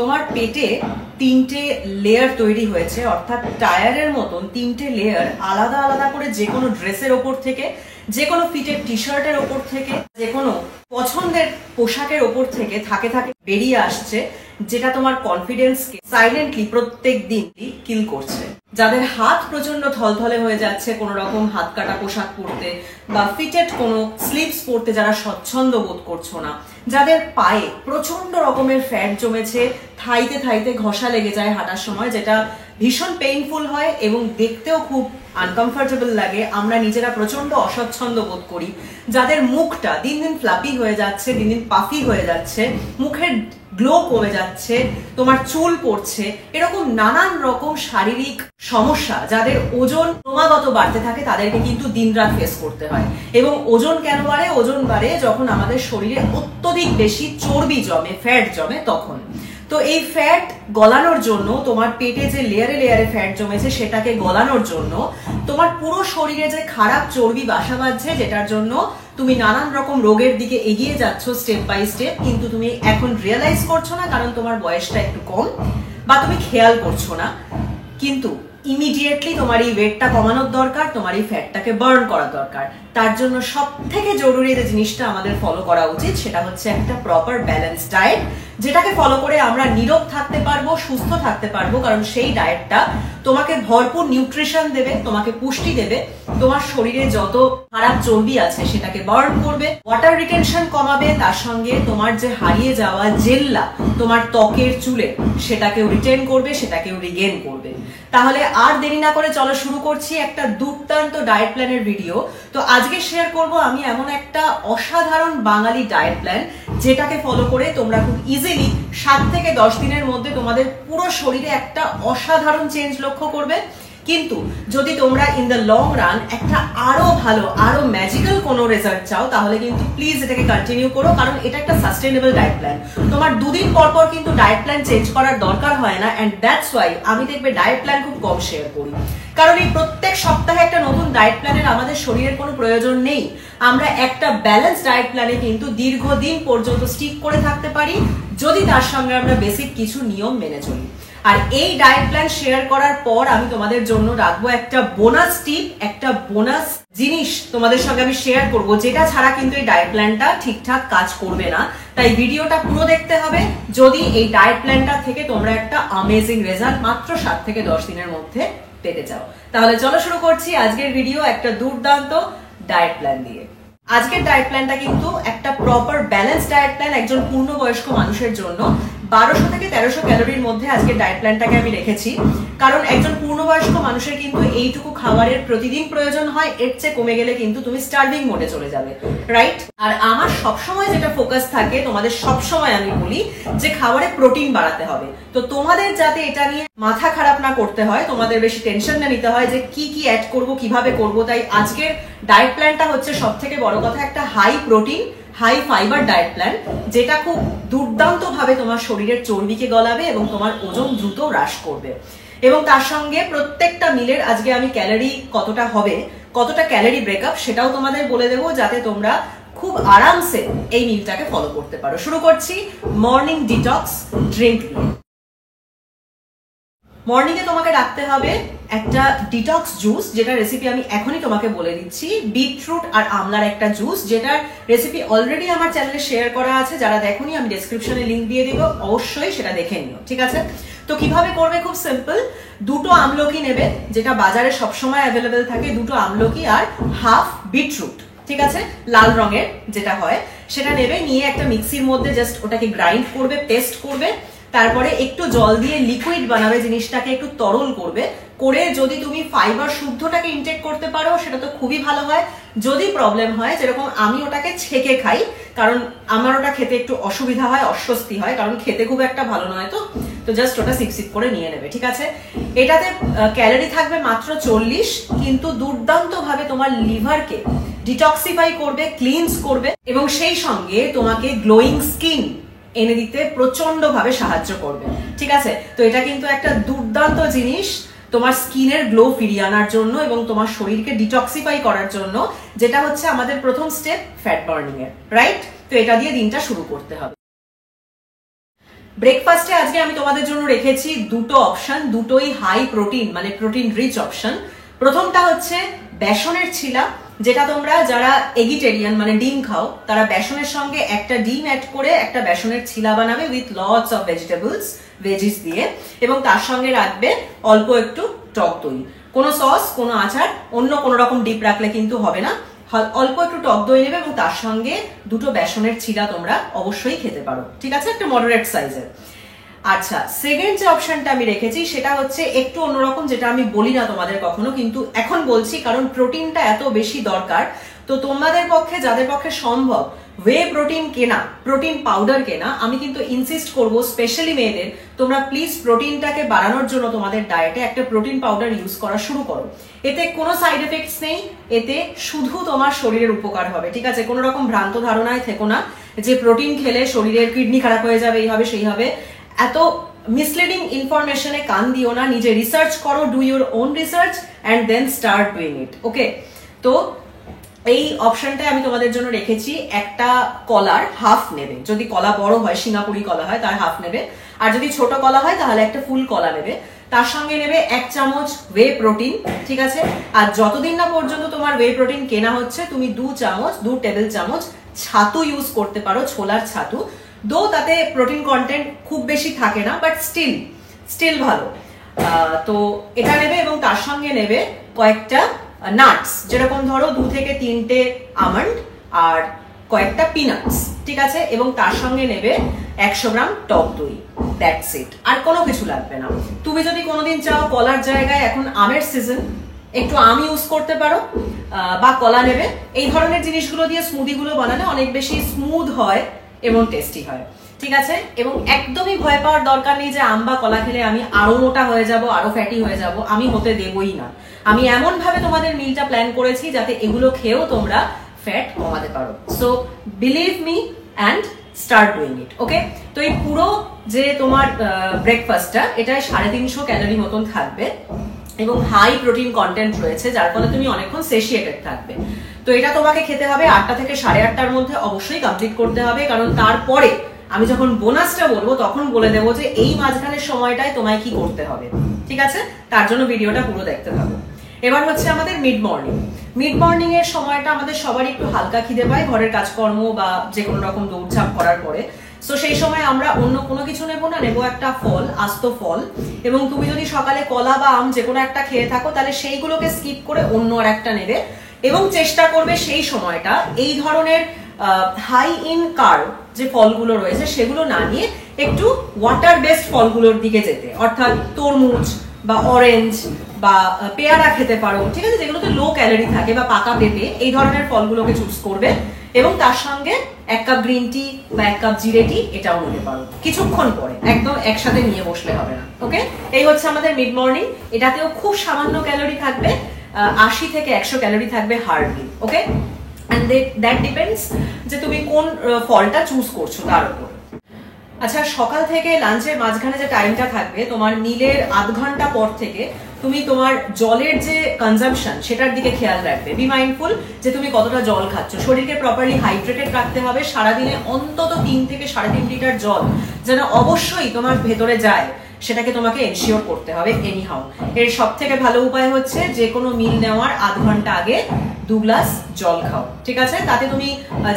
তোমার পেটে তিনটে লেয়ার তৈরি হয়েছে, অর্থাৎ টায়ারের মতন তিনটে লেয়ার আলাদা আলাদা করে যে কোনো ড্রেসের ওপর থেকে, যে কোনো ফিটের টি শার্টের ওপর থেকে, যে কোনো পছন্দের পোশাকের ওপর থেকে থাকে বেরিয়ে আসছে, যেটা তোমার কনফিডেন্সকে সাইলেন্টলি প্রত্যেক দিন কিল করছে। যাদের হাত প্রচন্ড থলথলে হয়ে যাচ্ছে কোনো রকম হাত কাটা পোশাক পরতে বা ফিটেড কোনো স্লিভস পরতে, যারা স্বচ্ছন্দ বোধ করছো না, যাদের পায়ে প্রচন্ড রকমের ফ্যাট জমেছে, থাইতে থাইতে ঘষা লেগে যায় হাঁটার সময়, যেটা ভীষণ পেইনফুল হয় এবং দেখতেও খুব আনকমফোর্টেবল লাগে, আমরা নিজেরা প্রচন্ড অস্বচ্ছন্দ বোধ করি, যাদের মুখটা দিন দিন ফ্লাপি হয়ে যাচ্ছে, দিন দিন পাফি হয়ে যাচ্ছে, মুখের গ্লো কমে যাচ্ছে, তোমার চুল পড়ছে, এরকম নানান রকম শারীরিক সমস্যা যাদের ওজন ক্রমাগত বাড়তে থাকে, তাদেরকে কিন্তু দিনরাত ফেস করতে হয়। এবং ওজন কেন বাড়ে? ওজন বাড়ে যখন আমাদের শরীরে অত্যধিক বেশি চর্বি জমে, ফ্যাট জমে, তখন। তো এই ফ্যাট গলানোর জন্য, তোমার পেটে যে লেয়ারে লেয়ারে ফ্যাট জমেছে সেটাকে গলানোর জন্য, তোমার পুরো শরীরে যে খারাপ চর্বি বাসা বাঁধছে, যেটার জন্য তুমি নানান রকম রোগের দিকে এগিয়ে যাচ্ছ স্টেপ বাই স্টেপ, কিন্তু তুমি এখন রিয়েলাইজ করছো না, কারণ তোমার বয়সটা একটু কম বা তুমি খেয়াল করছো না। কিন্তু ইমিডিয়েটলি তোমার এই ওয়েটটা কমানোর দরকার, তোমার এই ফ্যাটটাকে বার্ন করা দরকার। তার জন্য সব থেকে জরুরি যে জিনিসটা আমাদের ফলো করা উচিত সেটা হচ্ছে একটা প্রপার ব্যালেন্স ডায়েট, যেটাকে ফলো করে আমরা নীরব থাকতে পারবো, সুস্থ থাকতে পারবো। কারণ সেই ডায়েটটা তোমাকে ভরপুর নিউট্রিশন দেবে, তোমাকে পুষ্টি দেবে, তোমার শরীরে যত খারাপ চর্বি আছে সেটাকে বার্ন করবে, ওয়াটার রিটেনশন কমাবে, তার সঙ্গে তোমার যে হারিয়ে যাওয়া জেল্লা তোমার ত্বকের চুলে সেটাকেও রিটেন করবে, সেটাকেও রিগেন করবে। তাহলে আর দেরি না করে চলো শুরু করছি একটা দুর্দান্ত ডায়েট প্ল্যানের ভিডিও। তো আজকে শেয়ার করব আমি এমন একটা অসাধারণ বাঙালি ডায়েট প্ল্যান, যেটাকে ফলো করে তোমরা খুব ইজিলি 7 থেকে 10 দিনের মধ্যে তোমাদের পুরো শরীরে একটা অসাধারণ চেঞ্জ লক্ষ্য করবে। কিন্তু যদি তোমরা ইন দ্য লং রান একটা আরো ভালো, আরো ম্যাজিক্যাল কোনো রেজাল্ট চাও, তাহলে কিন্তু প্লিজ এটাকে কন্টিনিউ করো, কারণ এটা একটা সাস্টেনেবল ডায়েট প্ল্যান। তোমার 2 দিন পর পর কিন্তু ডায়েট প্ল্যান চেঞ্জ করার দরকার হয় না, এন্ড দ্যাটস ওয়াই আমি দেখবে ডায়েট প্ল্যান খুব কম শেয়ার করি, কারণ এই প্রত্যেক সপ্তাহে একটা নতুন ডায়েট প্ল্যানের আমাদের শরীরের কোনো প্রয়োজন নেই। আমরা একটা ব্যালেন্স ডায়েট প্ল্যানে কিন্তু দীর্ঘদিন পর্যন্ত স্টিক করে থাকতে পারি, যদি তার সঙ্গে আমরা বেসিক কিছু নিয়ম মেনে চলি। আর এই ডায়েট প্ল্যান শেয়ার করার পর আমি তোমাদের জন্য রাখবো একটা বোনাস টিপ, একটা বোনাস জিনিস তোমাদের সঙ্গে আমি শেয়ার করব, যেটা ছাড়া কিন্তু এই ডায়েট প্ল্যানটা ঠিকঠাক কাজ করবে না। তাই ভিডিওটা পুরো দেখতে হবে যদি এই ডায়েট প্ল্যানটা থেকে তোমরা একটা অ্যামেজিং রেজাল্ট মাত্র 7 থেকে 10 দিনের মধ্যে পেতে চাও। তাহলে চলো শুরু করছি আজকের ভিডিও একটা দুর্দান্ত ডায়েট প্ল্যান দিয়ে। আজকের ডায়েট প্ল্যানটা কিন্তু একটা প্রপার ব্যালেন্স ডায়েট প্ল্যান একজন পূর্ণবয়স্ক মানুষের জন্য। 1200 থেকে 1300 ক্যালোরির মধ্যে আজকে ডায়েট প্ল্যানটাকে আমি রেখেছি, কারণ একজন পূর্ণবয়স্ক মানুষের কিন্তু এইটুকু খাবারের প্রতিদিন প্রয়োজন হয়, এর চেয়ে কমে গেলে কিন্তু তুমি স্টার্ভিং মোডে চলে যাবে, রাইট? আর আমার সবসময় যেটা ফোকাস থাকে, তোমাদের সবসময় আমি বলি যে খাবারে প্রোটিন বাড়াতে হবে। তো তোমাদের যাতে এটা নিয়ে মাথা খারাপ না করতে হয়, তোমাদের বেশি টেনশন না নিতে হয় যে কি কি অ্যাড করব, কিভাবে করব, তাই আজকের ডায়েট প্ল্যানটা হচ্ছে সব থেকে বড় কথা একটা high protein high fibre diet plan, যেটা খুব দুর্দান্ত ভাবে তোমার শরীরের চর্বিকে গলাবে এবং তোমার ওজন দ্রুত হ্রাস করবে। এবং তার সঙ্গে প্রত্যেকটা মিলের আজকে আমি ক্যালোরি কতটা হবে, কতটা ক্যালোরি ব্রেকআপ সেটাও তোমাদের বলে দেবো, যাতে তোমরা খুব আরামসে এই মিলটাকে ফলো করতে পারো। শুরু করছি মর্নিং ডিটক্স ড্রিঙ্ক দিয়ে। মর্নিং এ তোমাকে রাখতে হবে একটা ডিটক্স জুস, যেটা রেসিপি আমি এখনই তোমাকে বলে দিচ্ছি। বিটরুট আর আমলার একটা জুস, যেটার রেসিপি অলরেডি আমার চ্যানেলে শেয়ার করা আছে, যারা দেখোনি আমি ডেসক্রিপশনে লিংক দিয়ে দিব, অবশ্যই সেটা দেখে নিও, ঠিক আছে? তো কিভাবে করবে? খুব সিম্পল। 2টো আমলকি নেবে, যেটা বাজারে সবসময় অ্যাভেলেবেল থাকে, 2টো আমলকি আর হাফ বিটরুট, ঠিক আছে? লাল রঙের যেটা হয় সেটা নেবে, নিয়ে একটা মিক্সির মধ্যে জাস্ট ওটাকে গ্রাইন্ড করবে, পেস্ট করবে, তারপরে একটু জল দিয়ে লিকুইড বানাবে, জিনিসটাকে একটু তরল করবে, করে যদি তুমি ফাইবার শুদ্ধটাকে ইনটেক করতে পারো সেটা তো খুবই ভালো হয়। যদি প্রবলেম হয়, যেরকম আমি ওটাকে ছেঁকে খাই, কারণ আমার ওটা খেতে একটু অসুবিধা হয়, অস্বস্তি হয়, কারণ খেতে খুব একটা ভালো নয়, তো জাস্ট ওটা সিপ সিপ করে নিয়ে নেবে, ঠিক আছে? এটাতে ক্যালোরি থাকবে মাত্র 40, কিন্তু দুর্দান্ত ভাবে তোমার লিভারকে ডিটক্সিফাই করবে, ক্লিনস করবে, এবং সেই সঙ্গে তোমাকে গ্লোয়িং স্কিন এনে দিতে প্রচন্ড ভাবে সাহায্য করবে, ঠিক আছে? তো এটা কিন্তু একটা দুর্দান্ত জিনিস তোমার স্কিনের গ্লো ফিরিয়ে আনার জন্য এবং তোমার শরীরকে ডিটক্সিফাই করার জন্য, যেটা হচ্ছে আমাদের প্রথম স্টেপ ফ্যাট বার্নিং এর, রাইট? তো এটা দিয়ে দিনটা শুরু করতে হবে। ব্রেকফাস্টে আজকে আমি তোমাদের জন্য রেখেছি দুটো অপশন, দুটোই হাই প্রোটিন মানে প্রোটিন রিচ অপশন। প্রথমটা হচ্ছে বেসনের ছিলা, যেটা তোমরা যারা এগিটেরিয়ান মানে ডিম খাও তারা বেসনের সঙ্গে একটা ডিম অ্যাড করে একটা বেসনের ছিলা বানাবে with lots of vegetables, veggies দিয়ে, এবং তার সঙ্গে রাখবে অল্প একটু টক দই। কোনো সস, কোনো আচার, অন্য কোনো রকম ডিপ রাখলে কিন্তু হবে না। অল্প একটু টক দই নেবে এবং তার সঙ্গে দুটো বেসনের ছিলা তোমরা অবশ্যই খেতে পারো, ঠিক আছে, একটা মডারেট সাইজের। আচ্ছা, সেকেন্ড যে অপশনটা আমি রেখেছি সেটা হচ্ছে একটু অন্যরকম, যেটা আমি বলি না তোমাদের কখনো, কিন্তু এখন বলছি কারণ প্রোটিনটা এত বেশি দরকার। তো তোমাদের পক্ষে, যাদের পক্ষে সম্ভব ওয়ে প্রোটিন কেনা, প্রোটিন পাউডার কেনা, আমি কিন্তু ইনসিস্ট করব স্পেশালি মেয়েদের, তোমরা প্লিজ প্রোটিনটাকে বাড়ানোর জন্য তোমাদের ডায়েটে একটা প্রোটিন পাউডার ইউজ করা শুরু করো। এতে কোনো সাইড এফেক্টস নেই, এতে শুধু তোমার শরীরের উপকার হবে, ঠিক আছে। কোনো রকম ভ্রান্ত ধারণায় থেকো না যে প্রোটিন খেলে শরীরের কিডনি খারাপ হয়ে যাবে, এই হবে সেই হবে। এত মিসলিডিং ইনফরমেশনে কান দিও না, নিজে রিসার্চ করো, do your own research and then start doing it, okay. তো এই অপশনটাই আমি তোমাদের জন্য রেখেছি। একটা কলার হাফ নেবে, যদি কলা বড় হয়, সিঙ্গাপুরি কলা হয় তার হাফ নেবে, আর যদি ছোট কলা হয় তাহলে একটা ফুল কলা নেবে। তার সঙ্গে নেবে 1 চামচ ওয়ে প্রোটিন, ঠিক আছে। আর যতদিন না পর্যন্ত তোমার ওয়ে প্রোটিন কেনা হচ্ছে, তুমি 2 টেবিল চামচ ছাতু ইউজ করতে পারো, ছোলার ছাতু। দো তাতে প্রোটিন কন্টেন্ট খুব বেশি থাকে না, বাট স্টিল ভালো। তো এটা নেবে এবং তার সঙ্গে নেবে কয়েকটা নাটস, যেরকম ধরো 2 থেকে 3টে আমন্ড আর কয়েকটা পিনাটস, ঠিক আছে। এবং তার সঙ্গে নেবে 100 গ্রাম টক দই, দ্যাটস ইট। আর কোনো কিছু লাগবে না। তুমি যদি কোনোদিন চাও কলার জায়গায়, এখন আমের সিজন, একটু আম ইউজ করতে পারো বা কলা নেবে। এই ধরনের জিনিসগুলো দিয়ে স্মুদিগুলো বানালে অনেক বেশি স্মুথ হয় এবং টেস্টি হয়, ঠিক আছে। এবং একদমই ভয় পাওয়ার দরকার নেই যে আম বা কলা খেলে আমি আরো মোটা হয়ে যাব, আরো ফ্যাটি হয়ে যাব, আমি হতে দেবই না। আমি এমন ভাবে তোমাদের মিলটা প্ল্যান করেছি যাতে এগুলো খেয়েও তোমরা ফ্যাট কমাতে পারো। So believe me and start doing it, okay. তো এই পুরো যে তোমার ব্রেকফাস্টটা, এটা 350 ক্যালোরি মতন থাকবে এবং হাই প্রোটিন কন্টেন্ট রয়েছে, যার ফলে তুমি অনেকক্ষণ সেশিয়েটেড থাকবে। তো এটা তোমাকে খেতে হবে 8টা থেকে 8:30টার মধ্যে, অবশ্যই কমপ্লিট করতে হবে, কারণ তারপরে আমি যখন বোনাসটা বলবো তখন বলে দেবো যে এই মাঝখানের সময়টায় তোমায় কি করতে হবে, ঠিক আছে। তার জন্য ভিডিওটা পুরো দেখতে থাকো। এবার হচ্ছে আমাদের মিড মর্নিং এর সময়টা আমাদের সবারই একটু হালকা খিদে পায় ঘরের কাজকর্ম বা যে কোনো রকম দৌড়ঝাঁপ করার পরে। সো সেই সময় আমরা অন্য কোনো কিছু নেবো না, নেবো একটা ফল, আস্ত ফল। এবং তুমি যদি সকালে কলা বা আম যে কোনো একটা খেয়ে থাকো তাহলে সেইগুলোকে স্কিপ করে অন্য আর একটা নেবে এবং চেষ্টা করবে সেই সময়টা এই ধরনের হাই ইন কার্ব যে ফলগুলো রয়েছে সেগুলো না নিয়ে একটু ওয়াটার বেসড ফলগুলোর দিকে যেতে, অর্থাৎ তরমুজ বা অরেঞ্জ বা পেয়ারা খেতে পারো, ঠিক আছে, যেগুলোতে লো ক্যালোরি থাকে, বা পাকা পেঁপে, এই ধরনের ফলগুলোকে চুজ করবে। এবং তার সঙ্গে 1 কাপ গ্রিন টি বা 1 কাপ জিরে টি এটাও নিতে পারো কিছুক্ষণ পরে, একদম একসাথে নিয়ে বসলে হবে না, ওকে। এই হচ্ছে আমাদের মিড মর্নিং। এটাতেও খুব সামান্য ক্যালোরি থাকবে, 80 থেকে 100 ক্যালোরি থাকবে hardly, okay. And that depends যে তুমি কোন ফলটা চুজ করছো তার উপর। আচ্ছা, সকাল থেকে লাঞ্চের মাঝখানে যে টাইমটা থাকবে, তোমার মিলের আধ ঘন্টা পর থেকে তুমি তোমার জলের যে কনজাম্পশন সেটার দিকে খেয়াল রাখবে। বি মাইন্ডফুল যে তুমি কতটা জল খাচ্ছ, শরীরকে প্রপারলি হাইড্রেটেড রাখতে হবে। সারাদিনে অন্তত 3 থেকে 3.5 লিটার জল যেন অবশ্যই তোমার ভেতরে যায়, সেটাকে তোমাকে এনশিওর করতে হবে এনিহাউ। এর সব থেকে ভালো উপায় হচ্ছে যে কোনো মিল নেওয়ার আধ ঘন্টা আগে 2 গ্লাস জল খাও, ঠিক আছে। তাতে তুমি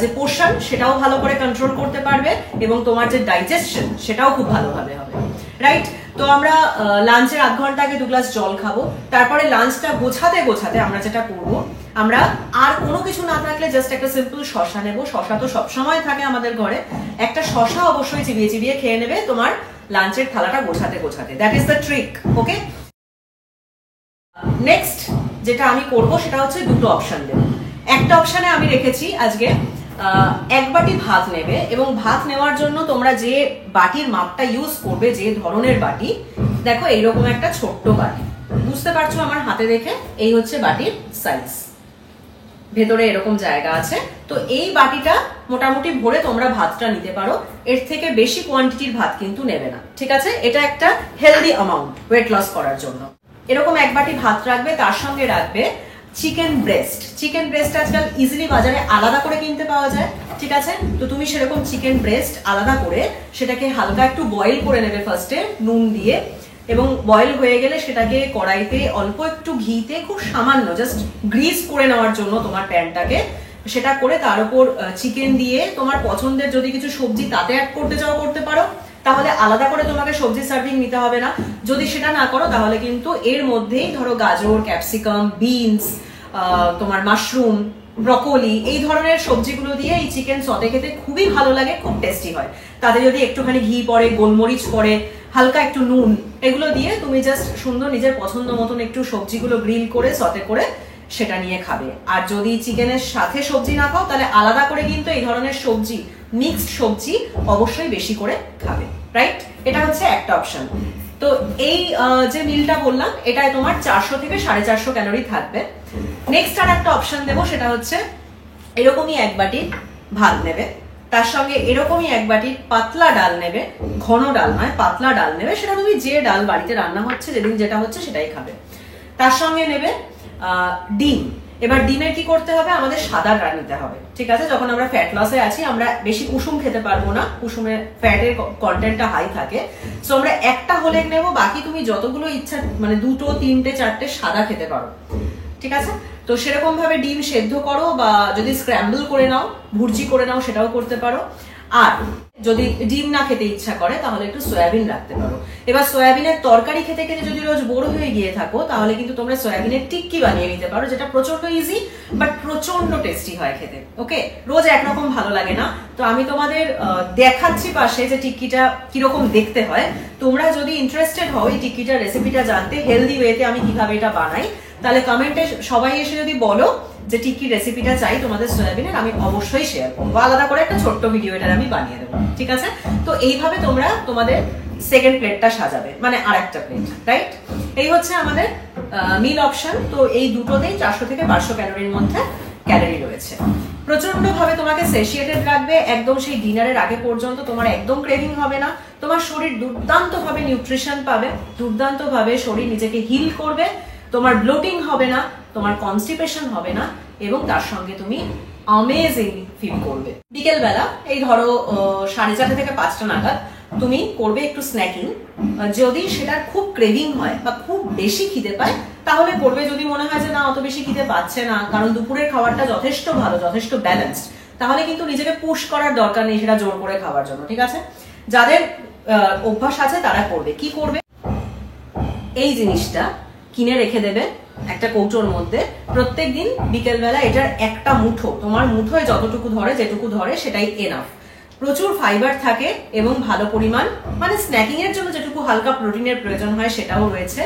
যে পোর্শন সেটাও ভালো করে কন্ট্রোল করতে পারবে এবং তোমার যে ডাইজেশন সেটাও খুব ভালোভাবে হবে, রাইট। তো আমরা লাঞ্চের আধ ঘন্টা আগে 2 গ্লাস জল খাবো। তারপরে লাঞ্চটা গোছাতে আমরা যেটা করবো, আমরা আর কোনো কিছু না থাকলে জাস্ট একটা সিম্পল শশা নেবো। শশা তো সবসময় থাকে আমাদের ঘরে, একটা শশা অবশ্যই চিবিয়ে খেয়ে নেবে তোমার লাঞ্চের থালাটা গোছাতে। That is the trick, okay. Next যেটা আমি করবো সেটা হচ্ছে দুটো অপশন দেবো। একটা অপশনে আমি রেখেছি আজকে 1 বাটি ভাত নেবে, এবং ভাত নেওয়ার জন্য তোমরা যে বাটির মাপটা ইউজ করবে, যে ধরনের বাটি, দেখো এইরকম একটা ছোট্ট বাটি, বুঝতে পারছো আমার হাতে দেখে, এই হচ্ছে বাটির সাইজ, ভেতরে এরকম জায়গা আছে। তো এই বাটিটা মোটামুটি ভরে তোমরা ভাতটা নিতে পারো, এর থেকে বেশি কোয়ান্টিটির ভাত কিন্তু নেবে না, ঠিক আছে। এটা একটা হেলদি অ্যামাউন্ট ওয়েট লস করার জন্য। এরকম 1 বাটি ভাত রাখবে, তার সঙ্গে রাখবে চিকেন ব্রেস্ট আজকাল ইজিলি বাজারে আলাদা করে কিনতে পাওয়া যায়, ঠিক আছে? তো তুমি সেরকম চিকেন ব্রেস্ট আলাদা করে সেটাকে হালকা একটু বয়েল করে নেবে ফার্স্টে নুন দিয়ে, এবং বয়েল হয়ে গেলে সেটাকে কড়াইতে অল্প একটু ঘিতে খুব সামান্য জাস্ট গ্রিস করে নেওয়ার জন্য তোমার প্যানটাকে, সেটা করে তার উপর চিকেন দিয়ে তোমার পছন্দের যদি কিছু সবজি তাতে অ্যাড করতে চাও করতে পারো, তাহলে আলাদা করে তোমাকে সবজি সার্ভিং নিতে হবে না। যদি সেটা না করো তাহলে কিন্তু এর মধ্যেই ধরো গাজর, ক্যাপসিকাম, বিনস, তোমার মাশরুম, ব্রকোলি এই ধরনের সবজিগুলো দিয়ে এই চিকেন সতে খেতে খুবই ভালো লাগে, খুব টেস্টি হয়। তাতে যদি একটুখানি ঘি পড়ে, গোলমরিচ পড়ে, হালকা একটু নুন, এগুলো দিয়ে তুমি জাস্ট সুন্দর নিজের পছন্দ মতন একটু সবজিগুলো গ্রিল করে সতে করে সেটা নিয়ে খাবে। আর যদি চিকেনের সাথে সবজি না খাও তাহলে আলাদা করে কিন্তু এই ধরনের সবজি, মিক্সড সবজি অবশ্যই বেশি করে খাবে, রাইট? এটা হচ্ছে একটা অপশন। তো এই যে মিলটা বললাম এটায় তোমার 400 থেকে 450 ক্যালোরি থাকবে। নেক্সট আর একটা অপশন দেবো, সেটা হচ্ছে এরকমই এক বাটি ভাত নেবে, তার সঙ্গে এরকমই এক বাটি পাতলা ডাল নেবে, ঘন ডাল নয়, পাতলা ডাল নেবে। সেটা তুমি যে ডাল বাড়িতে রান্না হচ্ছে, যেদিন যেটা হচ্ছে সেটাই খাবে। তার সঙ্গে নেবে ডিম। এবার ডিমের কি করতে হবে, আমাদের সাদা ডাল নিতে হবে, ঠিক আছে? যখন আমরা ফ্যাট লসে আছি আমরা বেশি কুসুম খেতে পারবো না, কুসুমে ফ্যাটের কন্টেন্টটা হাই থাকে। সো আমরা একটা হলে নেবো, বাকি তুমি যতগুলো ইচ্ছা মানে 2, 3, 4 সাদা খেতে পারো, ঠিক আছে? তো সেরকম ভাবে ডিম সেদ্ধ করো, বা যদি স্ক্র্যাম্বল করে নাও, ভুর্জি করে নাও, সেটাও করতে পারো। আর যদি ডিম না খেতে ইচ্ছা করে তাহলে একটু সয়াবিন রাখতে পারো। এবার সয়াবিনের তরকারি খেতে খেতে যদি রোজ বোর হয়ে গিয়ে থাকো তাহলে কিন্তু তোমরা সয়াবিনের টিক্কি বানিয়ে নিতে পারো, যেটা প্রচন্ড ইজি বাট প্রচন্ড টেস্টি হয় খেতে। ওকে, রোজ একরকম ভালো লাগে না। তো আমি তোমাদের দেখাচ্ছি পাশে যে টিক্কিটা কিরকম দেখতে হয়। তোমরা যদি ইন্টারেস্টেড হও এই টিক্কিটার রেসিপিটা জানতে, হেলদি ওয়েতে আমি কিভাবে এটা বানাই, তাহলে কমেন্টে সবাই এসে যদি বলো যে টিক্কির রেসিপিটা চাই তোমাদের সয়াবিনের, আমি অবশ্যই শেয়ার করবো, আলাদা করে একটা ছোট্ট ভিডিও এটার আমি বানিয়ে দেবো, ঠিক আছে? তো এইভাবে তোমরা তোমাদের সেকেন্ড প্লেটটা সাজাবে, মানে আর একটা প্লেট, রাইট? এই হচ্ছে আমাদের মিল অপশন। তো এই দুটোতেই 400 থেকে 500 ক্যালোরির মধ্যে ক্যালোরি রয়েছে। প্রচন্ড ভাবে তোমাকে সেশিয়েটেড রাখবে, একদম সেই ডিনারের আগে পর্যন্ত তোমার একদম ক্রেভিং হবে না, তোমার শরীর দুর্দান্ত ভাবে নিউট্রিশন পাবে, দুর্দান্ত ভাবে শরীর নিজেকে হিল করবে, তোমার ব্লোটিং হবে না, তোমার কনস্টিপেশন হবে না, এবং তার সঙ্গে তুমি অ্যামেজিং ফিল করবে। বিকেল বেলা এই ধরো 4:30 থেকে 5টা নাগাদ তুমি করবে একটু স্ন্যাকিং। যদি সেটা খুব ক্রেভিং হয় বা খুব বেশি খিদে পায় তাহলে করবে, যদি মনে হয় যে না অত বেশি খিদে পাচ্ছে না, কারণ দুপুরের খাবারটা যথেষ্ট ভালো, যথেষ্ট ব্যালেন্সড, তাহলে কিন্তু নিজেকে পুশ করার দরকার নেই সেটা জোর করে খাওয়ার জন্য, ঠিক আছে? যাদের অভ্যাস আছে তারা করবে কি করবে, এই জিনিসটা কিনে রেখে দেবে একটা কৌটোর মধ্যে। প্রত্যেকদিন বিকেল বেলা এটার একটা মুঠো, তোমার মুঠোয় যতটুকু ধরে, যেটুকু ধরে সেটাই এনাফ। প্রচুর ফাইবার থাকে এবং ভালো পরিমাণ, মানে স্ন্যাকিং এর জন্য যেটুকু হালকা প্রোটিনের প্রয়োজন হয় সেটাও রয়েছে,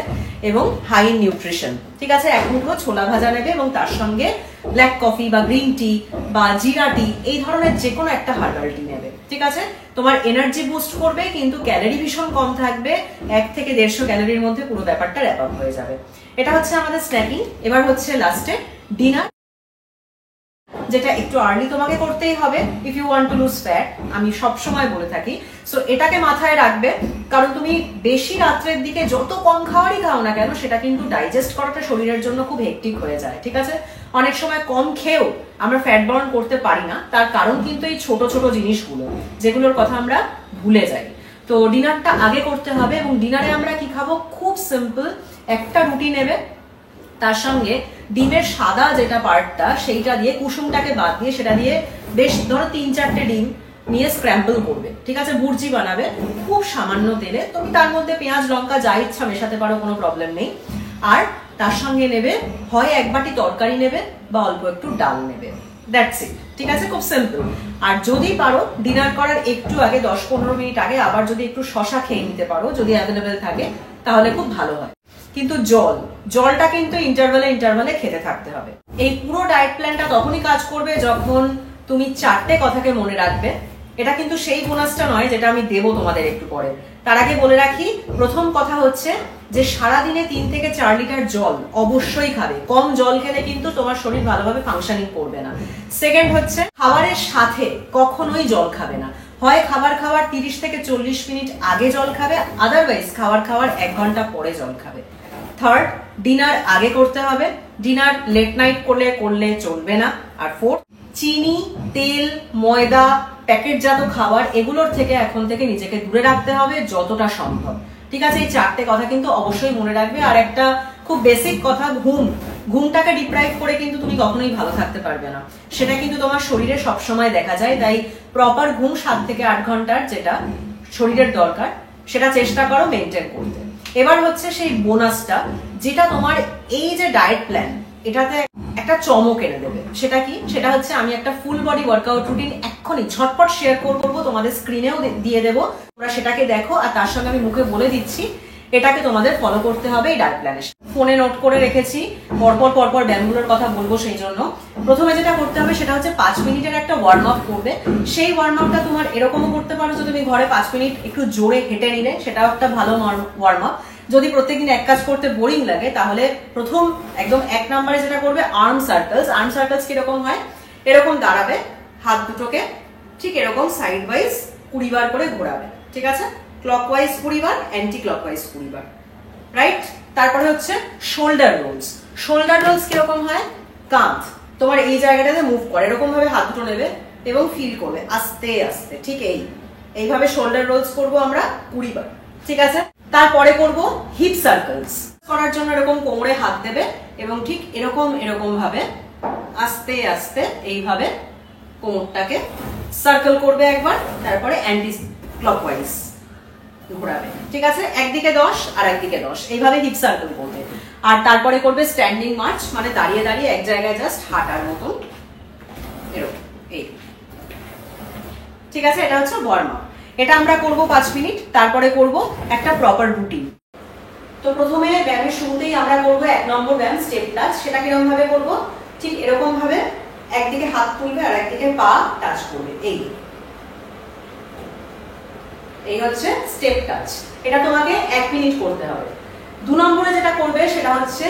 এবং হাই নিউট্রিশন, ঠিক আছে? এক মুঠো ছোলা ভাজা নেবে এবং তার সঙ্গে ব্ল্যাক কফি বা গ্রিন টি বা জিরা টি, এই ধরনের যে কোনো একটা হার্বাল টি নেবে, ঠিক আছে? তোমার এনার্জি বুস্ট করবে, কিন্তু ক্যালোরি ভীষণ কম থাকবে, 1 থেকে 150 ক্যালোরির মধ্যে পুরো ব্যাপারটা র্যাপ আপ হয়ে যাবে। এটা হচ্ছে আমাদের স্ন্যাকিং। এবার হচ্ছে লাস্টে ডিনার, যেটা একটু আর্লি তোমাকে করতেই হবে if you want to lose fat, আমি সব সময় বলে থাকি। সো এটাকে মাথায় রাখবে, কারণ তুমি বেশি রাত্রের দিকে যত কম খাওয়ারই খাও না কেন সেটা কিন্তু ডাইজেস্ট করাটা শরীরের জন্য খুব হেক্টিক হয়ে যায়, ঠিক আছে? অনেক সময় কম খেয়েও আমরা ফ্যাট বার্ন করতে পারি না, তার কারণ কিন্তু এই ছোট ছোট জিনিসগুলো, যেগুলোর কথা আমরা ভুলে যাই। তো ডিনারটা আগে করতে হবে, এবং ডিনারে আমরা কি খাবো, খুব সিম্পল একটা রুটি নেবে, তার সঙ্গে ডিমের সাদা যেটা পার্টটা সেইটা দিয়ে, কুসুমটাকে বাদ দিয়ে সেটা দিয়ে বেশ ধরো 3-4টে ডিম নিয়ে স্ক্র্যাম্বল করবে, ঠিক আছে? ভুর্জি বানাবে খুব সামান্য তেলে, তুমি তার মধ্যে পেঁয়াজ লঙ্কা যা ইচ্ছা মেশাতে পারো, কোনো প্রবলেম নেই। আর তার সঙ্গে নেবে হয় 1 বাটি তরকারি নেবে বা অল্প একটু ডাল নেবে, দ্যাটস ইট, ঠিক আছে? খুব সিম্পল। আর যদি পারো ডিনার করার একটু আগে 10-15 মিনিট আগে আবার যদি একটু শশা খেয়ে নিতে পারো, যদি অ্যাভেলেবেল থাকে, তাহলে খুব ভালো হয়। কিন্তু জলটা কিন্তু ইন্টারভালে খেতে থাকতে হবে। এই পুরো ডায়েট প্ল্যানটা তখনই কাজ করবে যখন তুমি 4টে কথাকে মনে রাখবে। এটা কিন্তু সেই বোনাসটা নয় যেটা আমি দেবো তোমাদের একটু পরে। তার আগে বলে রাখি, প্রথম কথা হচ্ছে যে সারাদিনে 3 থেকে 4 লিটার জল অবশ্যই খাবে। কম জল খেলে কিন্তু তোমার শরীর ভালোভাবে ফাংশনিং করবে না। সেকেন্ড হচ্ছে, খাবারের সাথে কখনোই জল খাবে না। হয় খাবার খাওয়ার 30 থেকে 40 মিনিট আগে জল খাবে, আদারওয়াইজ খাওয়ার 1 ঘন্টা পরে জল খাবে। থার্ড, ডিনার আগে করতে হবে, ডিনার লেট নাইট করলে চলবে না। আর ফোর্থ, চিনি, তেল, ময়দা, প্যাকেটজাত খাবার এগুলোর থেকে এখন থেকে নিজেকে দূরে রাখতে হবে যতটা সম্ভব। ঠিক আছে, এই 4টে কথা কিন্তু অবশ্যই মনে রাখবে। আর একটা খুব বেসিক কথা, ঘুমটাকে ডিপ্রাইভ করে কিন্তু তুমি কখনোই ভালো থাকতে পারবে না, সেটা কিন্তু তোমার শরীরে সবসময় দেখা যায়। তাই প্রপার ঘুম 7 থেকে 8 ঘন্টার যেটা শরীরের দরকার সেটা চেষ্টা করো মেনটেন করতে। এবার হচ্ছে সেই বোনাসটা, যেটা তোমার এই যে ডায়েট প্ল্যান এটাতে একটা চমক এনে দেবে। সেটা কি? সেটা হচ্ছে আমি একটা ফুল বডি ওয়ার্কআউট রুটিন এক্ষুনি ঝটপট শেয়ার করবো, তোমাদের স্ক্রিনেও দিয়ে দেবো, তোমরা সেটাকে দেখো। আর তার সঙ্গে আমি মুখে বলে দিচ্ছি এটাকে তোমাদের ফলো করতে হবে এই ডায়েট প্ল্যানে। ফোনে নোট করে রেখেছি, পরপর ব্যায়ামগুলোর কথা বলবো। সেই জন্য প্রথমে যেটা করতে হবে সেটা হচ্ছে 5 মিনিটের একটা ওয়ার্ম আপ করবে। সেই ওয়ার্ম আপটা তোমার এরকমও করতে পারো যে তুমি ঘরে 5 মিনিট একটু জোরে হেঁটে নিলে, সেটাও একটা ভালো ওয়ার্ম আপ। যদি প্রত্যেকদিন এক কাজ করতে বোরিং লাগে তাহলে প্রথম একদম 1 নম্বরে যেটা করবে আর্ম সার্কেলস কিরকম হয়, এরকম দাঁড়াবে, হাত দুটোকে ঠিক এরকম সাইড ওয়াইজ 20 বার করে ঘোরাবে। ঠিক আছে, ক্লকওয়াইজ 20 বার, অ্যান্টি ক্লকওয়াইজ 20 বার, রাইট? তারপরে হচ্ছে শোল্ডার রোলস কিরকম হয়, কাঁধ তোমার এই জায়গাটাতে মুভ করে, এরকম ভাবে হাত দুটো নেবে এবং ফিল করবে আস্তে আস্তে। ঠিক এইভাবে শোল্ডার রোলস করবো আমরা 20 বার। ঠিক আছে, তারপরে করব হিপ সার্কেলস করার জন্য এরকম কোমরে হাত দেবে এবং ঠিক এরকম ভাবে আস্তে আস্তে এইভাবে কোমরটাকে সার্কেল করবে একবার, তারপরে অ্যান্টি ক্লকওয়াইজ ঘোরাবে। ঠিক আছে, একদিকে 10 আর একদিকে 10, এইভাবে হিপ সার্কেল করবে। আর তারপরে করবে স্ট্যান্ডিং মার্চ, মানে দাঁড়িয়ে দাঁড়িয়ে এক জায়গায় জাস্ট হাঁটার মতন এরকম এই। ঠিক আছে, এটা হচ্ছে ওয়ার্ম আপ। এটা আমরা করব 5 মিনিট, তারপরে করব একটা প্রপার রুটিন। তো প্রথমে ব্যায়ামের শুরুতেই আমরা করব 1 নম্বর ব্যায়াম স্টেপ টাচ। সেটা কিরকম ভাবে করব, ঠিক এরকম ভাবে একদিকে হাত তুলবে আর একদিকে পা টাচ করবে, এই হচ্ছে স্টেপ টাচ। এটা তোমাকে 1 মিনিট করতে হবে। 2 নম্বরে যেটা করবে সেটা হচ্ছে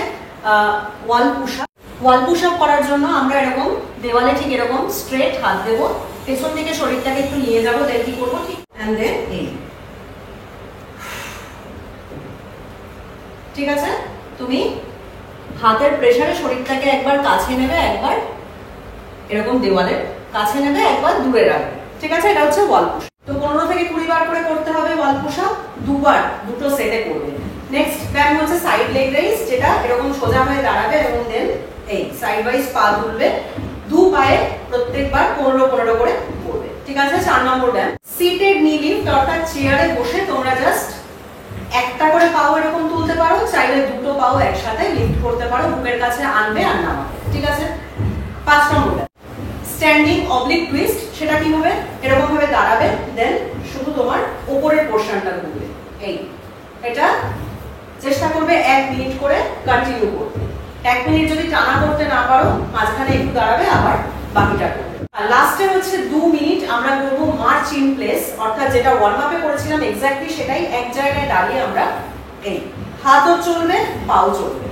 ওয়াল পুশ আপ করার জন্য আমরা এরকম দেওয়ালে ঠিক এরকম স্ট্রেট হাত দেবো, পেছন দিকে শরীরটাকে একটু নিয়ে যাবো, দেন কি করবো ঠিক এন্ড দেন এই। ঠিক আছে, তুমি হাতের প্রেসারে শরীরটাকে একবার কাছে নেবে, একবার এরকম দেওয়ালের কাছে নেবে, একবার দূরে রাখবে। ঠিক আছে, এটা হচ্ছে ওয়াল পুশ। তো 15 থেকে 20 বার করে করতে হবে ওয়াল পুশ আপ, 2 বার দুটো সেটে করবে। নেক্সট ব্যায়াম হচ্ছে সাইড লেগ রেইজ, যেটা এরকম সোজা হয়ে দাঁড়াবে এবং দেন এই সাইড ওয়াইজ পা তুলবে, 2 পায়ে প্রত্যেকবার 15 করে করবে। ঠিক আছে, 4 নম্বর ব্যায়াম সিটেড নি লিফট, অর্থাৎ চেয়ারে বসে তোমরা জাস্ট একটা করে পাও এরকম তুলতে পারো, চাইলে দুটো পাও একসাথে লিফট করতে পারো, বুকের কাছে আনবে আর নামাবে। ঠিক আছে, 5 নম্বর ব্যায়াম স্ট্যান্ডিং অবলিক টুইস্ট। সেটা কিভাবে, এরকম ভাবে দাঁড়াবে, দেন শুধু তোমার উপরের পোর্শনটা ঘুরবে এই। এটা চেষ্টা করবে 1 মিনিট করে কন্টিনিউ করতে। 1 মিনিট যদি টানা করতে না পারো, মাঝখানে একটু দাঁড়াবে, আবার বাকিটা করবে। আর লাস্টে হচ্ছে 2 মিনিট আমরা করব মার্চ ইন প্লেস, অর্থাৎ যেটা ওয়ার্ম আপে করেছিলাম এক্স্যাক্টলি সেটাই, এক জায়গায় দাঁড়িয়ে আমরা এই হাতও চলবে পাও চলবে।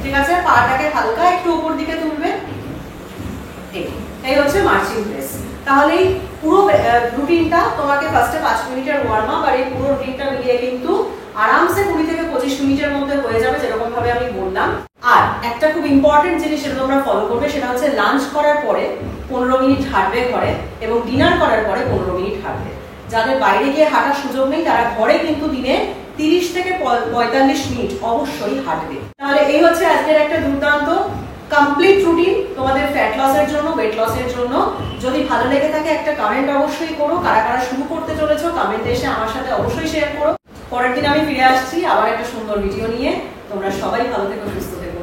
ঠিক আছে, পাটাকে হালকা একটু উপর দিকে তুলবে, এই হচ্ছে মার্চ ইন প্লেস। তাহলে পুরো রুটিনটা তোমাকে ফার্স্টে 5 মিনিটের ওয়ার্ম আপ আর এই পুরো রুটিনটা মিলিয়ে কিন্তু আরামসে 20 থেকে 25 মিনিটের মধ্যে হয়ে যাবে, যেরকম ভাবে আমি বললাম। আর একটা খুব ইম্পর্টেন্ট জিনিস সেটা তোমরা ফলো করবে, সেটা হচ্ছে লাঞ্চ করার পরে 15 মিনিট হাঁটবে ঘরে, এবং ডিনার করার পরে 15 মিনিট হাঁটবে। যাদের বাইরে গিয়ে হাঁটার সুযোগ নেই তারা ঘরে কিন্তু দিনে 30 থেকে 45 মিনিট অবশ্যই হাঁটবে। তাহলে এই হচ্ছে আজকের একটা দুর্দান্ত কমপ্লিট রুটিন তোমাদের ফ্যাট লসের জন্য, ওয়েট লসের জন্য। যদি ভালো লেগে থাকে একটা কমেন্ট অবশ্যই করো, কারা কারা শুরু করতে চলেছো কমেন্টে এসে আমার সাথে অবশ্যই শেয়ার করো। পরের দিন আমি ফিরে আসছি আবার একটা সুন্দর ভিডিও নিয়ে। তোমরা সবাই ভালো থেকো, সুস্থ থেকো।